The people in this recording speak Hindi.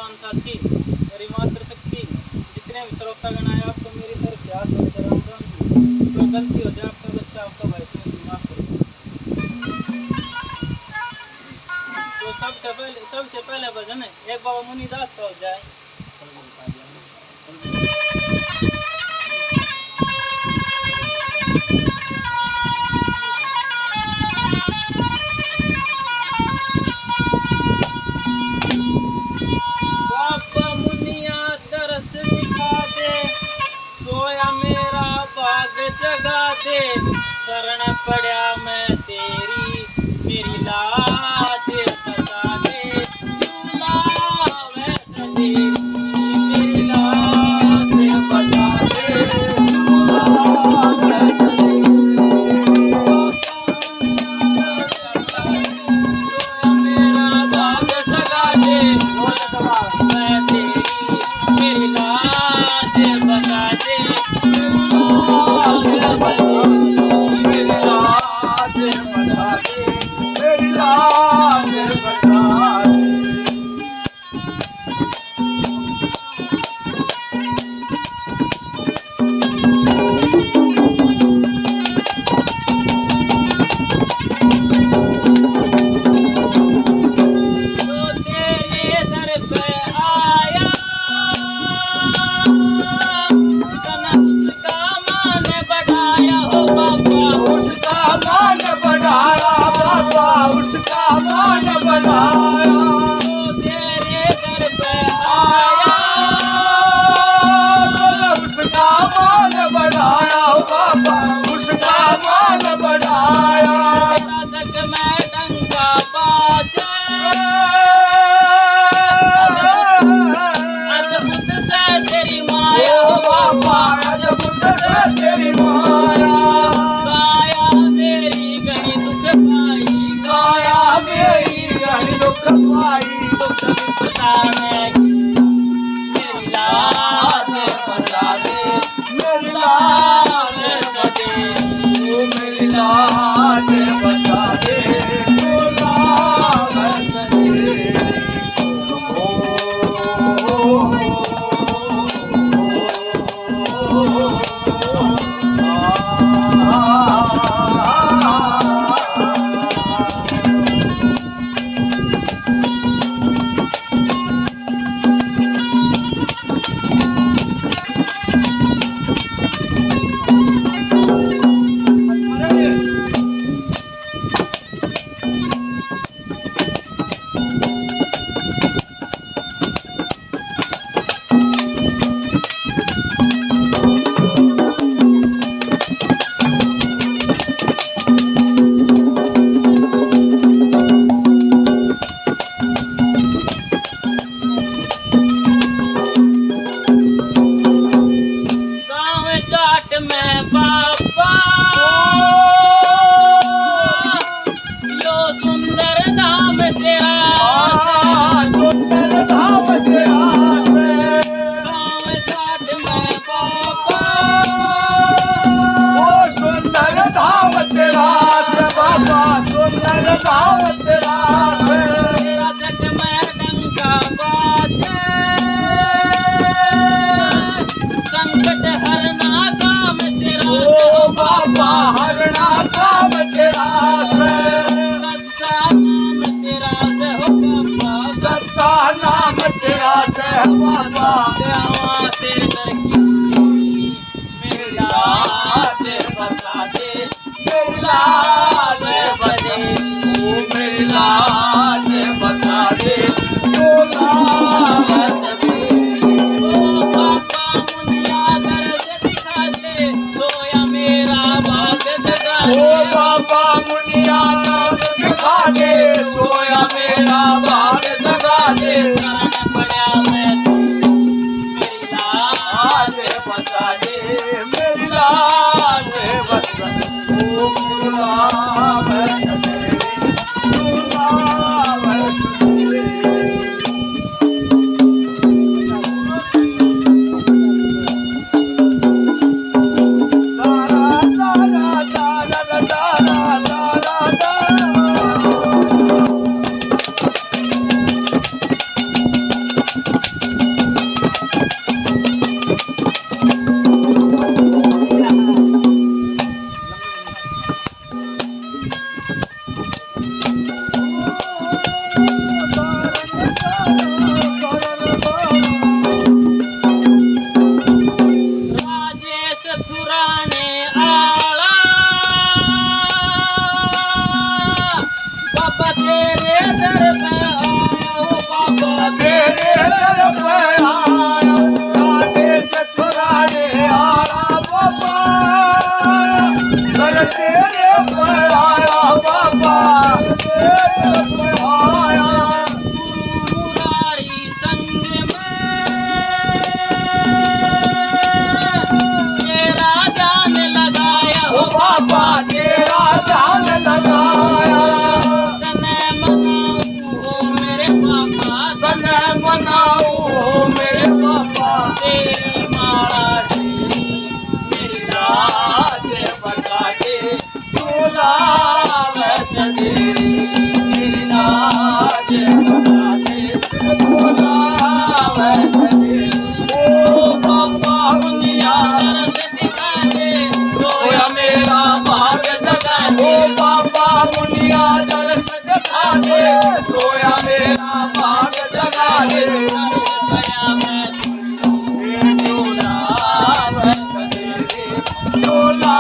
मानता थी, मेरी मात्र शक्ति, जितने भी श्रोतागण आए आपको मेरी तरफ से हाथ जोड़ कर राम राम जी। जो गलती हो जाए आपका बच्चा आपका भाई तुम्हें जी माफ करो। तो सबसे पहले भजन है एक बाबा मुनिदास का हो जाए। बाबा मुनिया दरस दिखा दे, सोया मेरा बाग जगा दे, शरण पड़ा मैं तेरी, मेरी लाज बता दे, तू लावे सदी, मेरी लाज बता दे, तू लावे सदी। सोया मेरा बाग जगा दे, मैं तेरी, मेरी लाज बता दे, तू लावे सदी, मेरी लाज बता दे, मेरी लाज बता दे। जो तेरे दर पे आया, तने उसका मान बढ़ाया हो बाबा, उसका मान बढ़ाया बाबा, उसका मान बढ़ाया। जो तेरे दर पे आया, उसका मान बढ़ाया बाबा, उसका मान बढ़ाया। साधक में डंका बाजे, अद्भुत से तेरी माया हो बाबा, अद्भुत से तेरी माया, काया मेरी गणी दुख पाई, काया मेरी गहरी दुख पाई, दुख विपदा में की, मेरी लाज बता दे, मेरी लाज लाज सदे, तू मेरी लाज बता दे, तू लाज सदे। गाँव जाट में बाबा, लो सुंदर नाम तेरा, सुंदर धाम तेरा से, गाँव जाट में बाबा, ओ सुंदर धाम तेरा से बाबा, सुंदर धाम तेरा से। तेरा जग में डंका बाजे, संकट हरना काम तेरा, ओ बाबा हरना काम तेरा से, सच्चा नाम तेरा से हो बाबा, सच्चा नाम तेरा से बाबा। सत्यावा तेरे दर की, मेरी लाज बता दे, मेरी लाज बदे, तू मेरी लाज बता दे, तू लाज दे। ओ बाबा मुनिया दर्द दिखा दे, सोया मेरा बाग जगा ओ दे, बाबा मुनिया दर्द दिखा दे, सोया मेरा बाग जगा दे। शरण पड़ा मैं तेरी, मेरी लाज लाज बता दे, मेरी लाज बता दे, तू मेरी लाज दे, तू लाज तेरे पे आया राधे सतराने आया बाबा कर तेरे पे आया बाबा तेरे पे आया मुरारी संग में तेरा जान लगाया ओ बाबा तेरा जान लगाया तने मनाऊं हो मेरे पापा तने मनाऊं हो मेरे पापा तेरी माला ढेरी मेरी लाज बता दे झूला वैसे तेरी मेरी लाज बता दे झूला वैसे तेरी ओ बाबा दुनिया दर्द दिखा दे सोया मेरा भाग्य जगा दे बाबा मुनिया जल सजता दे सोया मेरा भाग्य जगा दे गया मैं झूला वैसे तेरी झूला